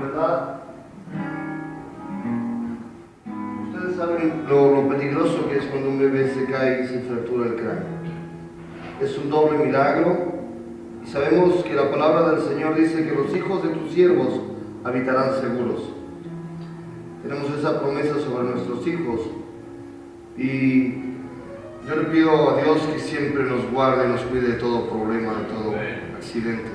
¿verdad? Ustedes saben lo peligroso que es cuando un bebé se cae y se fractura el cráneo. Es un doble milagro y sabemos que la palabra del Señor dice que los hijos de tus siervos habitarán seguros. Tenemos esa promesa sobre nuestros hijos y yo le pido a Dios que siempre nos guarde y nos cuide de todo problema, de todo accidente.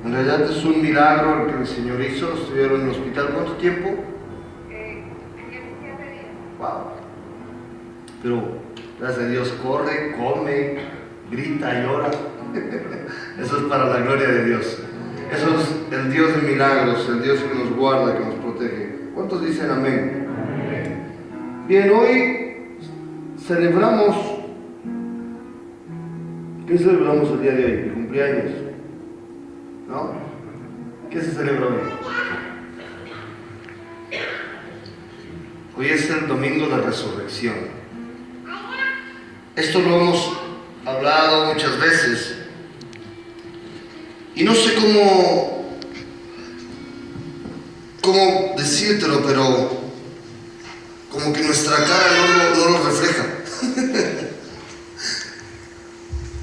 En realidad es un milagro el que el Señor hizo. Estuvieron en el hospital ¿cuánto tiempo? 7 días. Wow. Pero gracias a Dios corre, come, grita, llora. Eso es para la gloria de Dios. Eso es el Dios de milagros, el Dios que nos guarda, que nos protege. ¿Cuántos dicen amén? Bien, hoy celebramos. ¿Qué celebramos el día de hoy? El cumpleaños. ¿No? ¿Qué se celebra hoy? Hoy es el domingo de resurrección. Esto lo hemos hablado muchas veces. Y no sé cómo decírtelo, pero como que nuestra cara no lo refleja.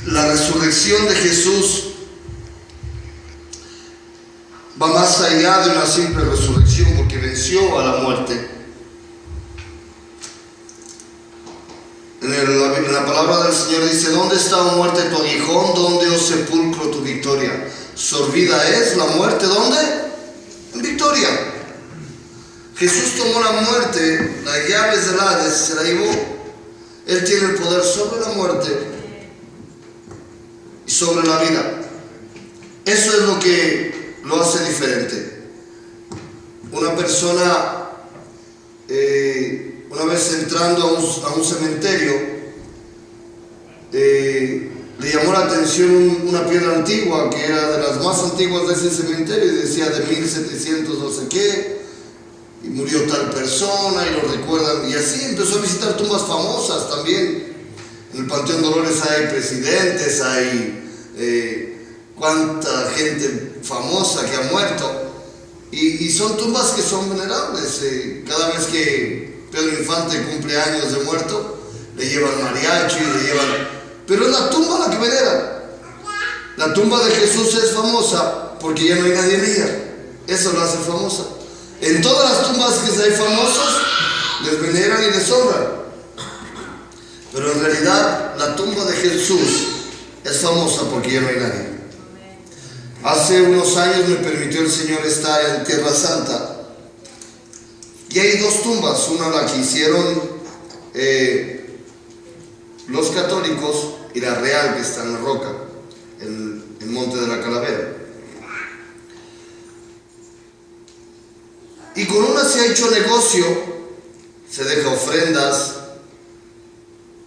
La resurrección de Jesús va más allá de una simple resurrección porque venció a la muerte. En la palabra del Señor dice: ¿dónde está, oh muerte, tu aguijón? ¿Dónde, oh sepulcro, tu victoria? Sorbida es la muerte, ¿dónde? En victoria. Jesús tomó la muerte, las llaves del Hades, se la llevó. Él tiene el poder sobre la muerte y sobre la vida. Eso es lo que lo hace diferente. Una persona, una vez entrando a un cementerio, le llamó la atención una piedra antigua que era de las más antiguas de ese cementerio y decía de 1700 no sé qué, y murió tal persona y lo recuerdan, y así empezó a visitar tumbas famosas también. En el Panteón Dolores hay presidentes, hay cuánta gente famosa que ha muerto, y son tumbas que son venerables. Cada vez que Pedro Infante cumple años de muerto, le llevan mariachi, le llevan... Pero es la tumba la que venera. La tumba de Jesús es famosa porque ya no hay nadie en ella. Eso la hace famosa. En todas las tumbas que hay famosos, les veneran y les honran. Pero en realidad la tumba de Jesús es famosa porque ya no hay nadie. Hace unos años me permitió el Señor estar en Tierra Santa. Y hay dos tumbas. Una la que hicieron los católicos y la real que está en la roca, en el Monte de la Calavera. Y con una se ha hecho negocio, se deja ofrendas,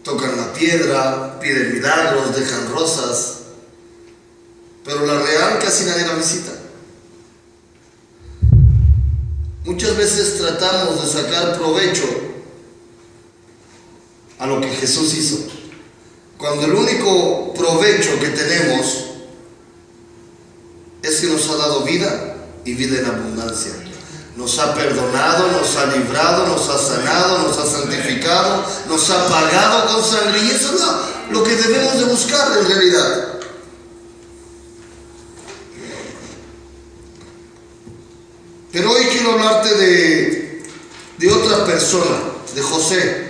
tocan la piedra, piden milagros, dejan rosas, pero la real casi nadie la visita. Muchas veces tratamos de sacar provecho a lo que Jesús hizo, cuando el único provecho que tenemos es que nos ha dado vida y vida en abundancia. Nos ha perdonado, nos ha librado, nos ha sanado, nos ha santificado, nos ha pagado con sangre, y eso es lo que debemos de buscar en realidad. Pero hoy quiero hablarte de otra persona, de José.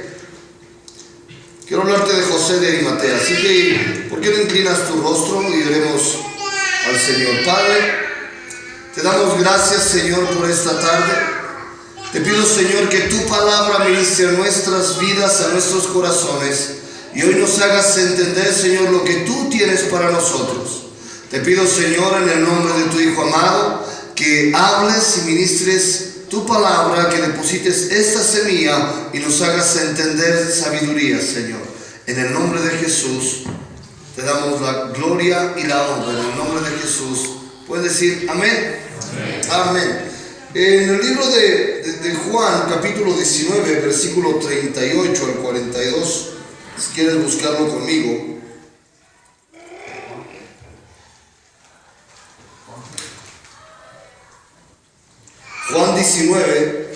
Quiero hablarte de José de Arimatea. Así que, ¿por qué no inclinas tu rostro y oremos al Señor? Padre, te damos gracias, Señor, por esta tarde. Te pido, Señor, que tu palabra ministre a nuestras vidas, a nuestros corazones, y hoy nos hagas entender, Señor, lo que tú tienes para nosotros. Te pido, Señor, en el nombre de tu Hijo amado, que hables y ministres tu palabra, que deposites esta semilla y nos hagas entender sabiduría, Señor. En el nombre de Jesús te damos la gloria y la honra. En el nombre de Jesús. ¿Puedes decir amén? Amén. Amén. En el libro de Juan, capítulo 19, versículo 38 al 42, si quieres buscarlo conmigo. Juan 19.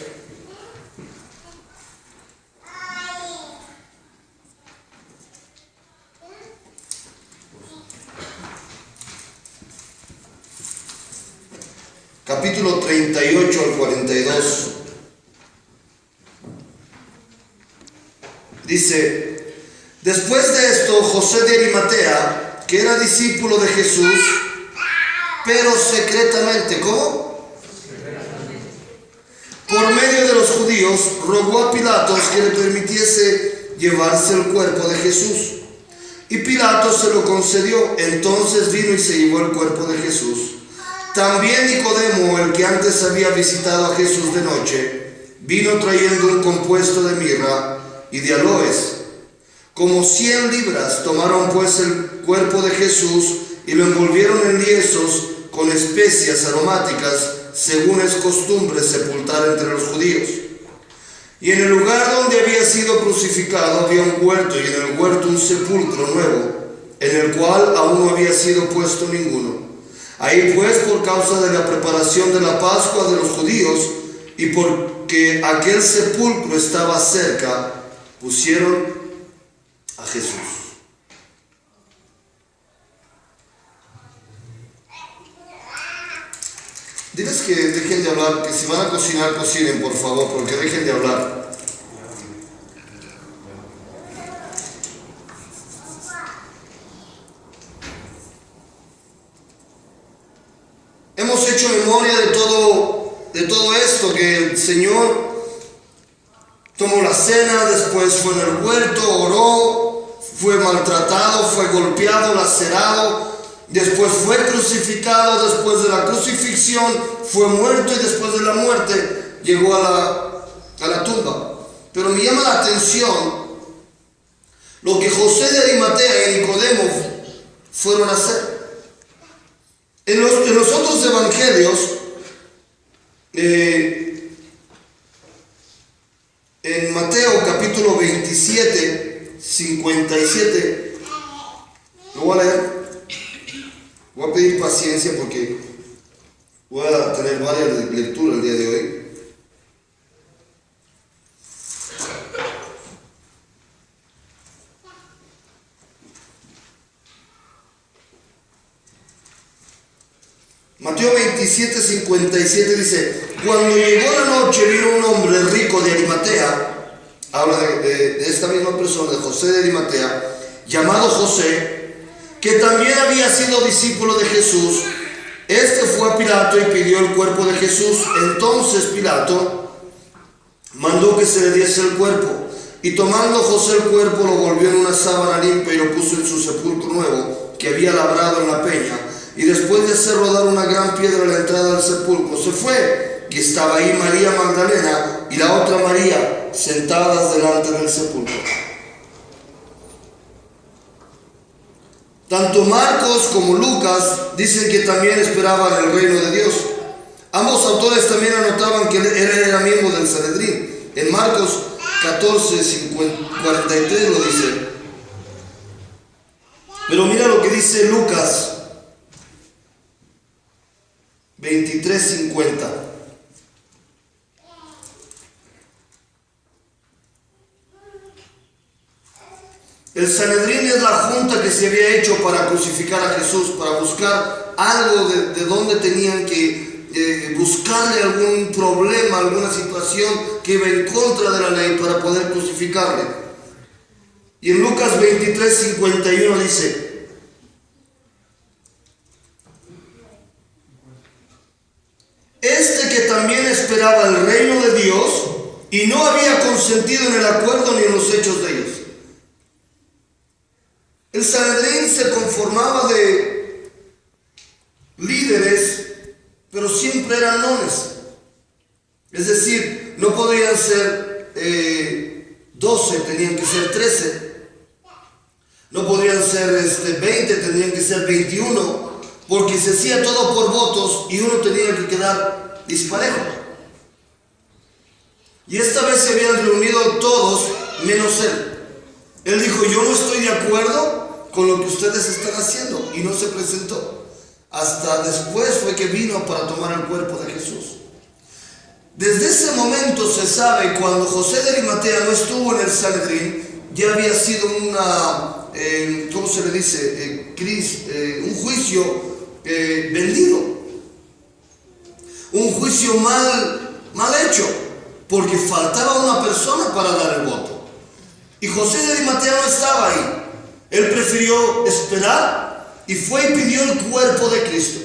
Capítulo 38 al 42. Dice: después de esto, José de Arimatea, que era discípulo de Jesús, pero secretamente, ¿cómo? Por medio de los judíos, rogó a Pilatos que le permitiese llevarse el cuerpo de Jesús. Y Pilatos se lo concedió. Entonces vino y se llevó el cuerpo de Jesús. También Nicodemo, el que antes había visitado a Jesús de noche, vino trayendo un compuesto de mirra y de aloes. Como 100 libras tomaron pues el cuerpo de Jesús y lo envolvieron en lienzos con especias aromáticas, según es costumbre sepultar entre los judíos. Y en el lugar donde había sido crucificado había un huerto, y en el huerto un sepulcro nuevo, en el cual aún no había sido puesto ninguno. Ahí pues, por causa de la preparación de la Pascua de los judíos, y porque aquel sepulcro estaba cerca, pusieron a Jesús. Diles que dejen de hablar, que si van a cocinar, cocinen, por favor, porque dejen de hablar. Hemos hecho memoria de todo esto, que el Señor tomó la cena, después fue en el huerto, oró, fue maltratado, fue golpeado, lacerado, después fue crucificado, después de la crucifixión fue muerto, y después de la muerte llegó a la tumba. Pero me llama la atención lo que José de Arimatea y Nicodemo fueron a hacer. En los otros evangelios, en Mateo capítulo 27, 57, lo voy a leer. Voy a pedir paciencia porque voy a tener varias lecturas el día de hoy. Mateo 27, 57 dice: cuando llegó la noche, vino un hombre rico de Arimatea, habla de esta misma persona, de José de Arimatea, llamado José, que también había sido discípulo de Jesús. Este fue a Pilato y pidió el cuerpo de Jesús. Entonces Pilato mandó que se le diese el cuerpo, y tomando José el cuerpo, lo volvió en una sábana limpia y lo puso en su sepulcro nuevo, que había labrado en la peña. Y después de hacer rodar una gran piedra a la entrada del sepulcro, se fue, y estaba ahí María Magdalena y la otra María sentadas delante del sepulcro. Tanto Marcos como Lucas dicen que también esperaban el reino de Dios. Ambos autores también anotaban que él era miembro del Sanedrín. En Marcos 14, 43 lo dice. Pero mira lo que dice Lucas 23, 50. El Sanedrín es la junta que se había hecho para crucificar a Jesús, para buscar algo de donde tenían que buscarle algún problema, alguna situación que iba en contra de la ley para poder crucificarle. Y en Lucas 23, 51 dice: este que también esperaba el reino de Dios y no había consentido en el acuerdo ni en los hechos de ellos. El Sanedrín se conformaba de líderes, pero siempre eran nones. Es decir, no podían ser 12, tenían que ser 13. No podían ser 20, tenían que ser 21, porque se hacía todo por votos y uno tenía que quedar disparejo. Y esta vez se habían reunido todos menos él. Él dijo: yo no estoy de acuerdo con lo que ustedes están haciendo, y no se presentó. Hasta después fue que vino para tomar el cuerpo de Jesús. Desde ese momento se sabe, cuando José de Arimatea no estuvo en el Sanedrín, ya había sido una, ¿cómo se le dice? Un juicio vendido. Un juicio mal hecho, porque faltaba una persona para dar el voto. Y José de Arimatea no estaba ahí. Él prefirió esperar y fue y pidió el cuerpo de Cristo.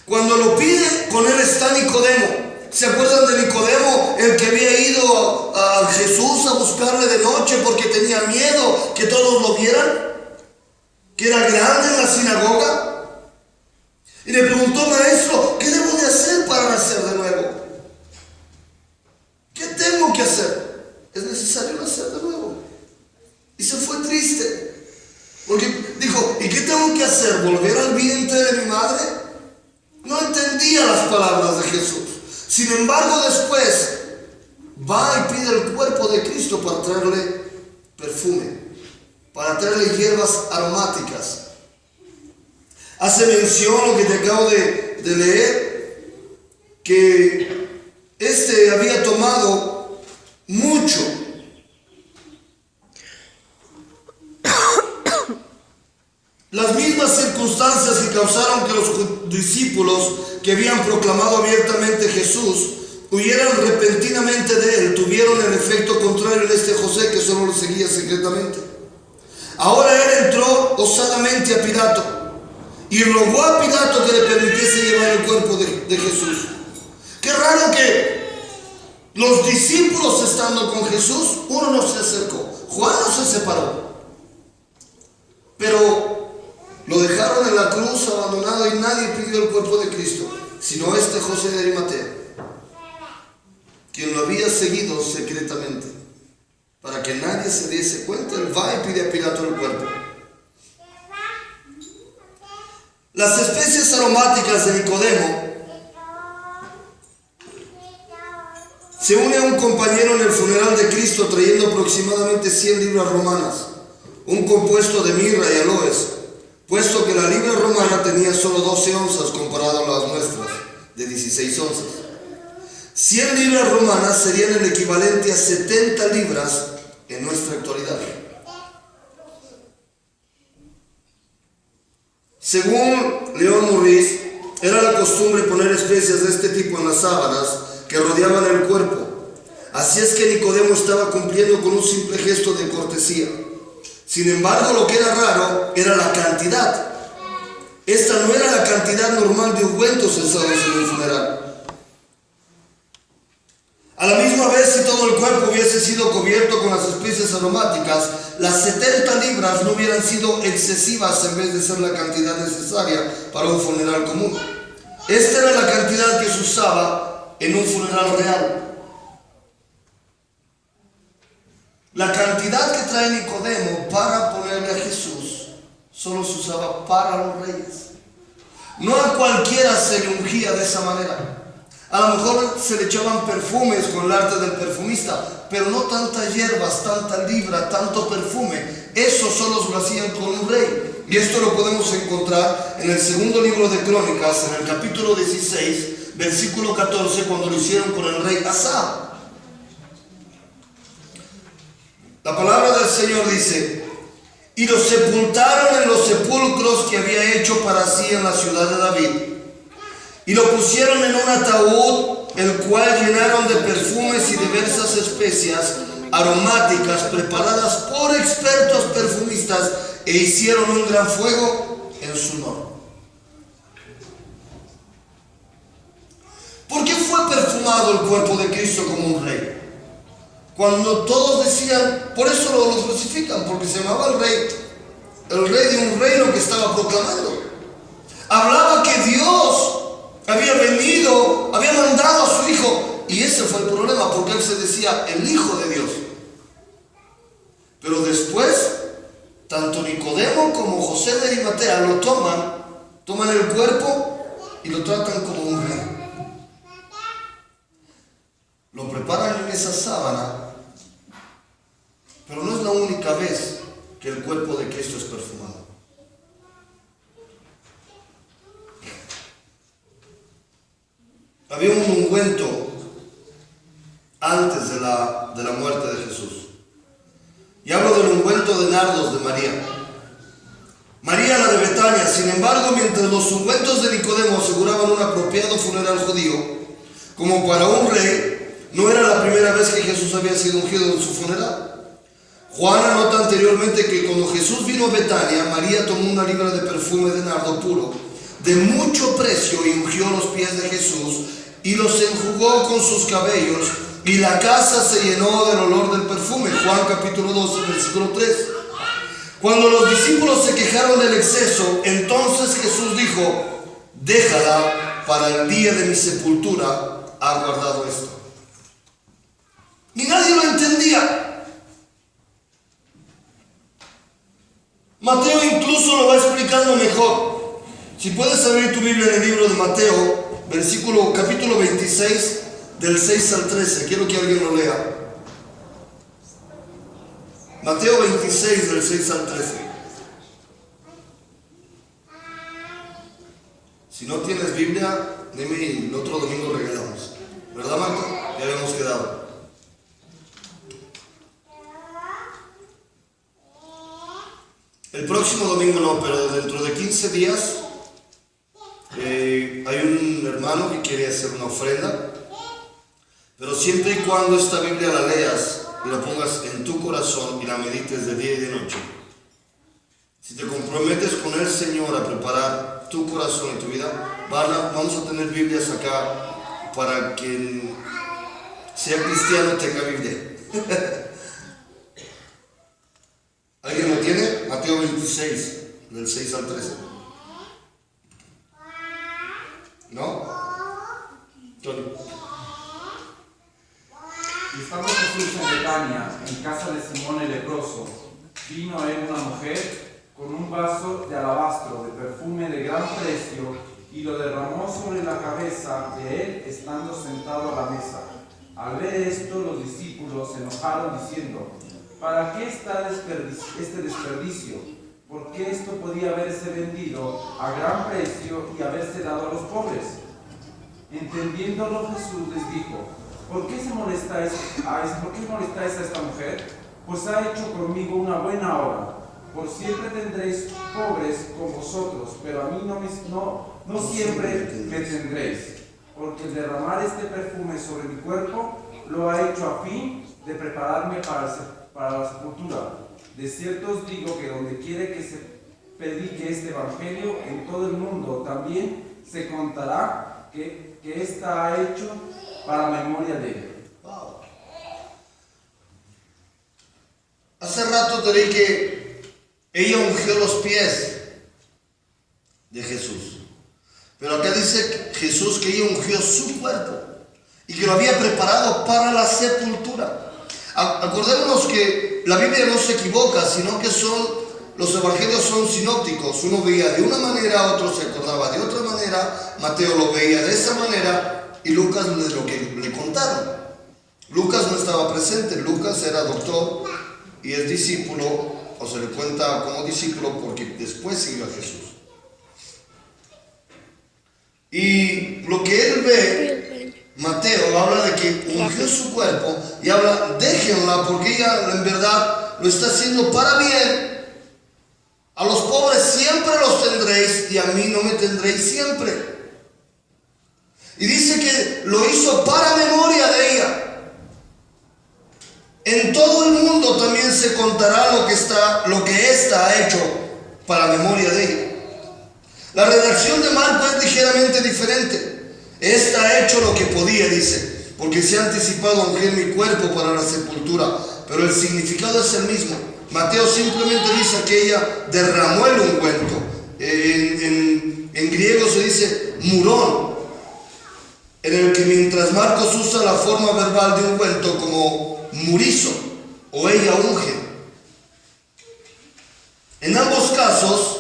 Cuando lo pide, con él está Nicodemo. ¿Se acuerdan de Nicodemo, el que había ido a Jesús a buscarle de noche porque tenía miedo que todos lo vieran? Que era grande en la sinagoga. Y le preguntó: maestro, ¿qué debo de hacer para nacer de nuevo? ¿Qué tengo que hacer? Es necesario nacer de nuevo. Y se fue triste, porque dijo: ¿y qué tengo que hacer? ¿Volver al vientre de mi madre? No entendía las palabras de Jesús. Sin embargo, después va y pide el cuerpo de Cristo para traerle perfume, para traerle hierbas aromáticas. Hace mención lo que te acabo de leer, que había tomado mucho. Las mismas circunstancias que causaron que los discípulos que habían proclamado abiertamente Jesús huyeran repentinamente de él, tuvieron el efecto contrario en este José, que solo lo seguía secretamente. Ahora él entró osadamente a Pilato y rogó a Pilato que le permitiese llevar el cuerpo de Jesús. Qué raro que los discípulos, estando con Jesús, uno no se acercó, Juan no se separó, pero lo dejaron en la cruz abandonado y nadie pidió el cuerpo de Cristo, sino José de Arimatea, quien lo había seguido secretamente. Para que nadie se diese cuenta, él va y pide a Pilato el cuerpo. Las especies aromáticas de Nicodemo se une a un compañero en el funeral de Cristo trayendo aproximadamente 100 libras romanas, un compuesto de mirra y aloes, puesto que la libra romana tenía solo 12 onzas comparado a las nuestras, de 16 onzas. 100 libras romanas serían el equivalente a 70 libras en nuestra actualidad. Según León Morris, era la costumbre poner especias de este tipo en las sábanas que rodeaban el cuerpo. Así es que Nicodemo estaba cumpliendo con un simple gesto de cortesía. Sin embargo, lo que era raro era la cantidad. Esta no era la cantidad normal de ungüentos usados en un funeral. A la misma vez, si todo el cuerpo hubiese sido cubierto con las especies aromáticas, las 70 libras no hubieran sido excesivas en vez de ser la cantidad necesaria para un funeral común. Esta era la cantidad que se usaba en un funeral real. La cantidad que trae Nicodemo para ponerle a Jesús solo se usaba para los reyes. No a cualquiera se le ungía de esa manera. A lo mejor se le echaban perfumes con el arte del perfumista, pero no tantas hierbas, tanta libra, tanto perfume. Eso solo lo hacían con un rey. Y esto lo podemos encontrar en el segundo libro de Crónicas, en el capítulo 16, versículo 14, cuando lo hicieron con el rey Asa. La palabra del Señor dice: y lo sepultaron en los sepulcros que había hecho para sí en la ciudad de David, y lo pusieron en un ataúd, el cual llenaron de perfumes y diversas especias aromáticas preparadas por expertos perfumistas, e hicieron un gran fuego en su honor. ¿Por qué fue perfumado el cuerpo de Cristo como un rey? Cuando todos decían, por eso lo crucifican, porque se llamaba el rey de un reino que estaba proclamando. Hablaba que Dios había venido, había mandado a su hijo, y ese fue el problema, porque él se decía el hijo de Dios. Pero después, tanto Nicodemo como José de Arimatea lo toman el cuerpo y lo tratan como un rey. Lo preparan en esa sábana, pero no es la única vez que el cuerpo de Cristo es perfumado. Había un ungüento antes de la muerte de Jesús. Y hablo del ungüento de nardos de María. María, la de Betania. Sin embargo, mientras los ungüentos de Nicodemo aseguraban un apropiado funeral judío, como para un rey, no era la primera vez que Jesús había sido ungido en su funeral. Juan anota anteriormente que cuando Jesús vino a Betania, María tomó una libra de perfume de nardo puro, de mucho precio, y ungió los pies de Jesús, y los enjugó con sus cabellos, y la casa se llenó del olor del perfume. Juan capítulo 12, versículo 3. Cuando los discípulos se quejaron del exceso, entonces Jesús dijo: déjala, para el día de mi sepultura ha guardado esto. Y nadie lo entendía. Mateo incluso lo va explicando mejor. Si puedes abrir tu Biblia en el libro de Mateo, capítulo 26, del 6 al 13. Quiero que alguien lo lea. Mateo 26, del 6 al 13. Si no tienes Biblia, dime y el otro domingo regalamos. ¿Verdad, Marco? Ya habíamos quedado. El próximo domingo no, pero dentro de 15 días hay un hermano que quiere hacer una ofrenda. Pero siempre y cuando esta Biblia la leas y la pongas en tu corazón y la medites de día y de noche. Si te comprometes con el Señor a preparar tu corazón y tu vida, vamos a tener Biblias acá para quien sea cristiano tenga Biblia. ¿Alguien lo tiene? Mateo 26, del 6 al 13. ¿No? Tony. Y estando Jesús en Betania, en casa de Simón el leproso, vino a él una mujer con un vaso de alabastro de perfume de gran precio y lo derramó sobre la cabeza de él estando sentado a la mesa. Al ver esto, los discípulos se enojaron diciendo: ¿para qué está este desperdicio? Porque esto podía haberse vendido a gran precio y haberse dado a los pobres. Entendiéndolo, Jesús les dijo: ¿por qué molestáis a esta mujer? Pues ha hecho conmigo una buena obra. Por siempre tendréis pobres con vosotros, pero a mí no siempre me tendréis. Porque el derramar este perfume sobre mi cuerpo lo ha hecho a fin de prepararme para la sepultura. De cierto os digo que donde quiere que se predique este evangelio en todo el mundo, también se contará que ésta ha hecho para memoria de él. Wow. Hace rato te dije que ella ungió los pies de Jesús. Pero acá dice Jesús que ella ungió su cuerpo y que lo había preparado para la sepultura. Acordémonos que la Biblia no se equivoca, sino que los evangelios son sinópticos. Uno veía de una manera, otro se acordaba de otra manera. Mateo lo veía de esa manera y Lucas de lo que le contaron. Lucas no estaba presente. Lucas era doctor y es discípulo, o se le cuenta como discípulo porque después siguió a Jesús. Y lo que él ve, Mateo habla de que ungió su cuerpo y habla: déjenla porque ella en verdad lo está haciendo para bien. A los pobres siempre los tendréis y a mí no me tendréis siempre. Y dice que lo hizo para memoria de ella. En todo el mundo también se contará lo que ésta ha hecho para memoria de ella. La redacción de Marco es ligeramente diferente. Esta ha hecho lo que podía, dice, porque se ha anticipado a ungir mi cuerpo para la sepultura, pero el significado es el mismo. Mateo simplemente dice que ella derramó el ungüento. En griego se dice murón, en el que mientras Marcos usa la forma verbal de ungüento como murizo o ella unge. En ambos casos,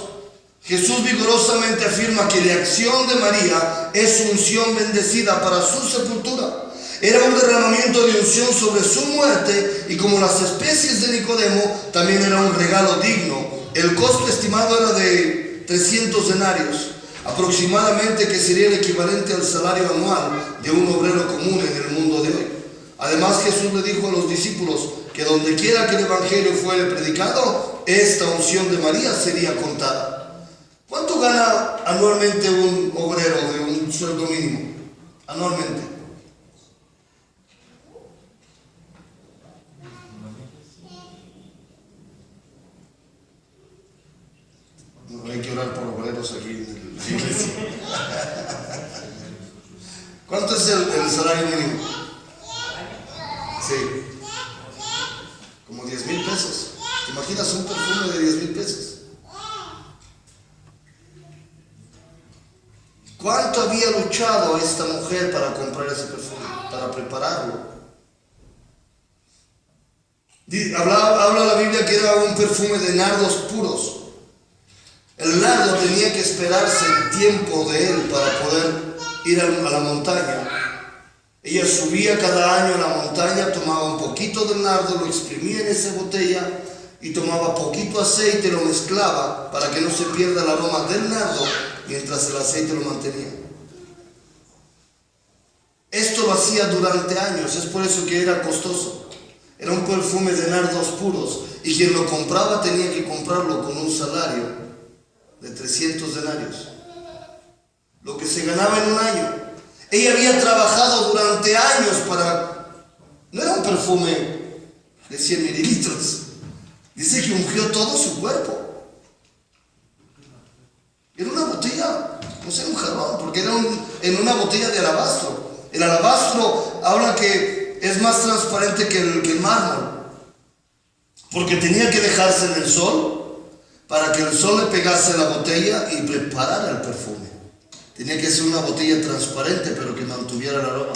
Jesús vigorosamente afirma que la acción de María es unción bendecida para su sepultura. Era un derramamiento de unción sobre su muerte y como las especies de Nicodemo, también era un regalo digno. El costo estimado era de 300 denarios, aproximadamente, que sería el equivalente al salario anual de un obrero común en el mundo de hoy. Además, Jesús le dijo a los discípulos que donde quiera que el evangelio fuere predicado, esta unción de María sería contada. ¿Cuánto gana anualmente un obrero de un sueldo mínimo? Anualmente. No hay que orar por obreros aquí en la iglesia. ¿Cuánto es el salario mínimo? Sí. Como 10,000 pesos. ¿Te imaginas un perfume de 10,000 pesos? ¿Cuánto había luchado esta mujer para comprar ese perfume? Para prepararlo. Habla la Biblia que era un perfume de nardos puros. El nardo tenía que esperarse el tiempo de él para poder ir a la montaña. Ella subía cada año a la montaña, tomaba un poquito del nardo, lo exprimía en esa botella y tomaba poquito aceite, lo mezclaba para que no se pierda el aroma del nardo mientras el aceite lo mantenía. Esto lo hacía durante años, es por eso que era costoso. Era un perfume de nardos puros y quien lo compraba tenía que comprarlo con un salario de 300 denarios, lo que se ganaba en un año. Ella había trabajado durante años para... No era un perfume de 100 mililitros. Dice que ungió todo su cuerpo. Era una botella, no sé, un jarrón, porque era en una botella de alabastro. El alabastro habla que es más transparente que el mármol, porque tenía que dejarse en el sol para que el sol le pegase a la botella y preparara el perfume. Tenía que ser una botella transparente, pero que mantuviera el aroma.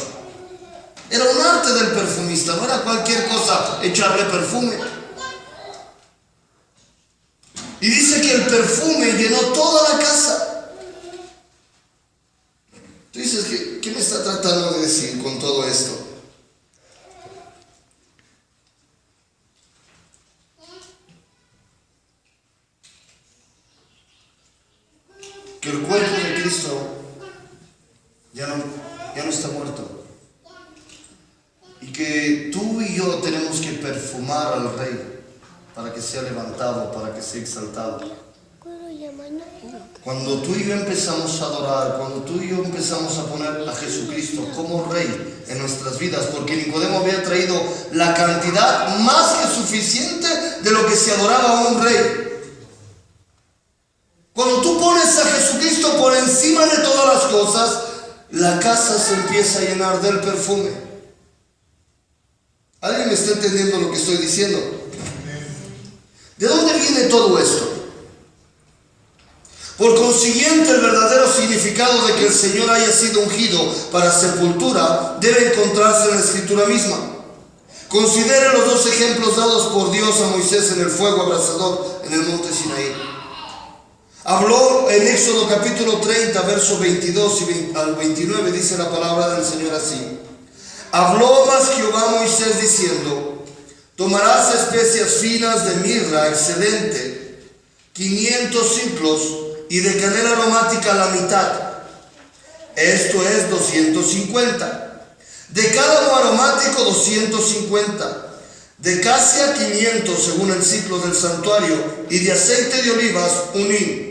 Era un arte del perfumista, no era cualquier cosa echarle perfume. Y dice que el perfume llenó toda la casa. Tú dices, ¿qué me está tratando de decir con todo esto? Que el cuerpo de Cristo ya no está muerto. Y que tú y yo tenemos que perfumar al Rey para que sea levantado, para que sea exaltado. Cuando tú y yo empezamos a adorar, cuando tú y yo empezamos a poner a Jesucristo como Rey en nuestras vidas, porque Nicodemo había traído la cantidad más que suficiente de lo que se adoraba a un Rey. Cuando tú pones a Jesucristo por encima de todas las cosas, la casa se empieza a llenar del perfume. ¿Alguien me está entendiendo lo que estoy diciendo? ¿De dónde viene todo esto? Por consiguiente, el verdadero significado de que el Señor haya sido ungido para sepultura debe encontrarse en la Escritura misma. Considere los dos ejemplos dados por Dios a Moisés en el fuego abrasador en el monte Sinaí. Habló en Éxodo capítulo 30, versos 22 al 29, dice la palabra del Señor así. Habló más Jehová a Moisés diciendo: tomarás especias finas de mirra excelente, 500 ciclos, y de canela aromática la mitad, esto es 250. De cálamo aromático 250. De casia 500 según el ciclo del santuario, y de aceite de olivas 1 hin.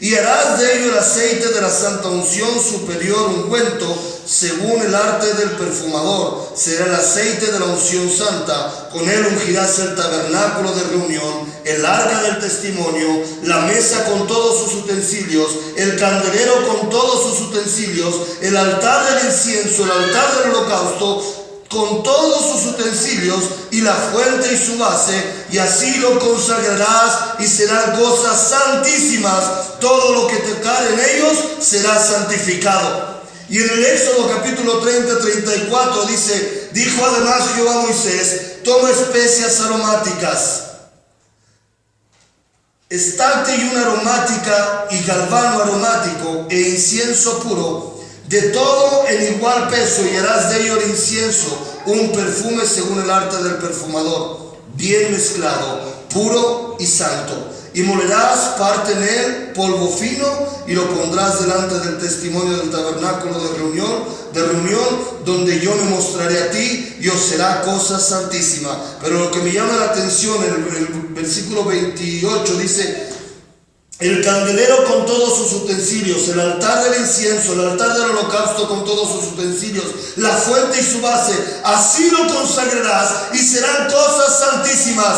Y harás de ello el aceite de la santa unción superior ungüento, según el arte del perfumador. Será el aceite de la unción santa. Con él ungirás el tabernáculo de reunión, el arca del testimonio, la mesa con todos sus utensilios, el candelero con todos sus utensilios, el altar del incienso, el altar del holocausto, con todos sus utensilios, y la fuente y su base, y así lo consagrarás, y serán cosas santísimas. Todo lo que tocare en ellos será santificado. Y en el Éxodo capítulo 30, 34 dice: dijo además Jehová a Moisés: toma especias aromáticas, estacte y una aromática, y galvano aromático, e incienso puro, de todo en igual peso, y harás de ello el incienso, un perfume según el arte del perfumador, bien mezclado, puro y santo. Y molerás parte en él polvo fino, y lo pondrás delante del testimonio del tabernáculo de reunión, donde yo me mostraré a ti, y os será cosa santísima. Pero lo que me llama la atención, el versículo 28 dice: el candelero con todos sus utensilios, el altar del incienso, el altar del holocausto con todos sus utensilios, la fuente y su base, así lo consagrarás y serán cosas santísimas.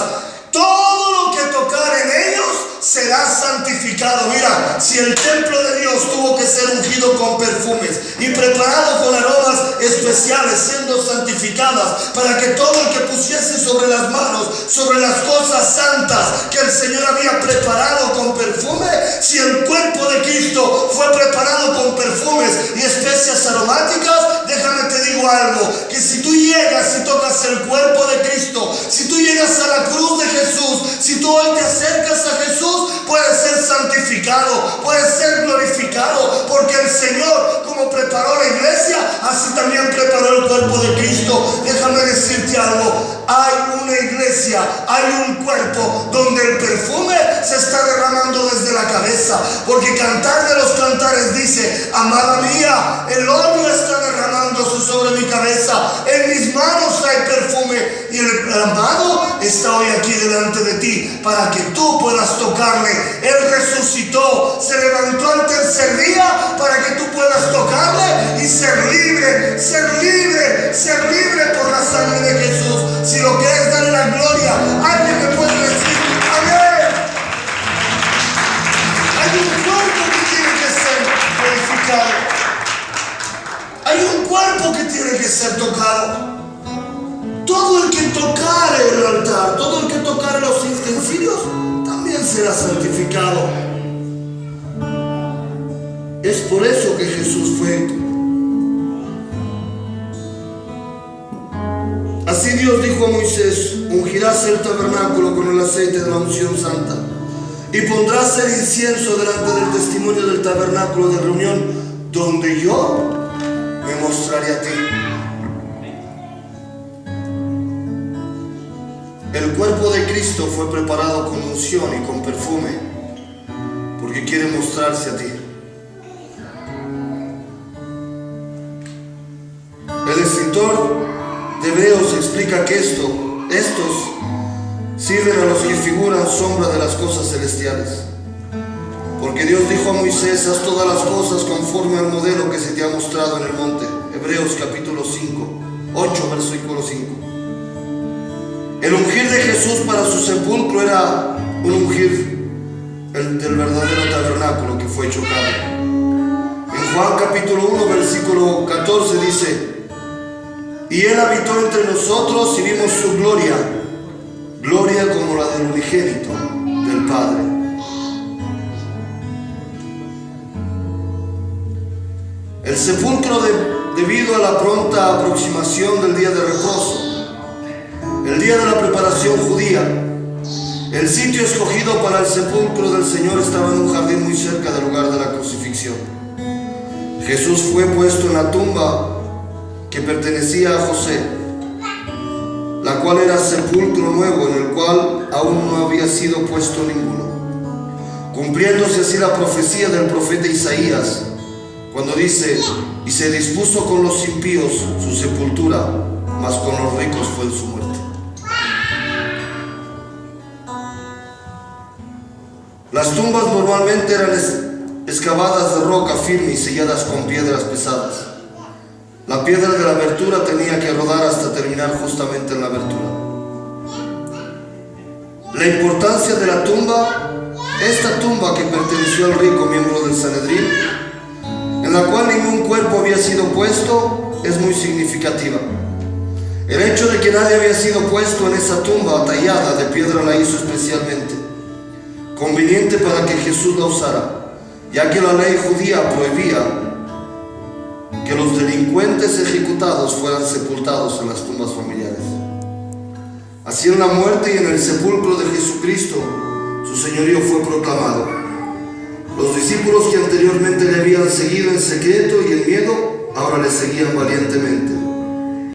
Todo lo que tocar en ellos será santificado. Mira, si el templo de Dios tuvo que ser ungido con perfumes y preparado con aromas especiales, siendo santificadas, para que todo el que pusiese sobre las manos, sobre las cosas santas que el Señor había preparado con perfume, si el cuerpo de Cristo fue preparado con perfumes y especias aromáticas, déjame te digo algo, que si tú llegas y tocas el cuerpo de Cristo, si tú llegas a la cruz de Jesús, si tú hoy te acercas a Jesús, puedes ser santificado, puedes ser glorificado, porque el Señor, como preparó la iglesia, así también preparó el cuerpo de Cristo. Déjame decirte algo, hay una iglesia, hay un cuerpo donde el perfume se está derramando desde la cabeza, porque Cantar de los Cantares dice: amada mía, el óleo está derramándose sobre mi cabeza, en mis manos hay perfume, y el amado está hoy aquí delante de ti para que tú puedas tocarle. Él resucitó, se levantó al tercer día para que tú puedas tocarle y ser libre, ser libre, ser libre por la sangre de Jesús. Si lo que es darle la gloria, alguien me puede decir amén. Hay un cuerpo que tiene que ser purificado, hay un cuerpo que tiene que ser tocado. Todo el que tocare el altar, todo el que tocare los utensilios, también será santificado. Es por eso que Jesús fue. Así Dios dijo a Moisés: ungirás el tabernáculo con el aceite de la unción santa y pondrás el incienso delante del testimonio del tabernáculo de reunión, donde yo me mostraré a ti. El cuerpo de Cristo fue preparado con unción y con perfume, porque quiere mostrarse a ti. El escritor de Hebreos explica que estos sirven a los que figuran sombra de las cosas celestiales. Porque Dios dijo a Moisés: haz todas las cosas conforme al modelo que se te ha mostrado en el monte. Hebreos capítulo 8, versículo 5. El ungir de Jesús para su sepulcro era un ungir del verdadero tabernáculo que fue chocado. En Juan capítulo 1, versículo 14 dice: y Él habitó entre nosotros y vimos su gloria, gloria como la del unigénito del Padre. El sepulcro, debido a la pronta aproximación del día de reposo, el día de la preparación judía, el sitio escogido para el sepulcro del Señor estaba en un jardín muy cerca del lugar de la crucifixión. Jesús fue puesto en la tumba que pertenecía a José, la cual era sepulcro nuevo, en el cual aún no había sido puesto ninguno, cumpliéndose así la profecía del profeta Isaías, cuando dice: y se dispuso con los impíos su sepultura, mas con los ricos fue su muerte. Las tumbas normalmente eran excavadas de roca firme y selladas con piedras pesadas. La piedra de la abertura tenía que rodar hasta terminar justamente en la abertura. La importancia de la tumba, esta tumba que perteneció al rico miembro del Sanedrín, en la cual ningún cuerpo había sido puesto, es muy significativa. El hecho de que nadie había sido puesto en esa tumba tallada de piedra la hizo especialmente conveniente para que Jesús la usara, ya que la ley judía prohibía que los delincuentes ejecutados fueran sepultados en las tumbas familiares. Así, en la muerte y en el sepulcro de Jesucristo, su señorío fue proclamado. Los discípulos que anteriormente le habían seguido en secreto y en miedo, ahora le seguían valientemente.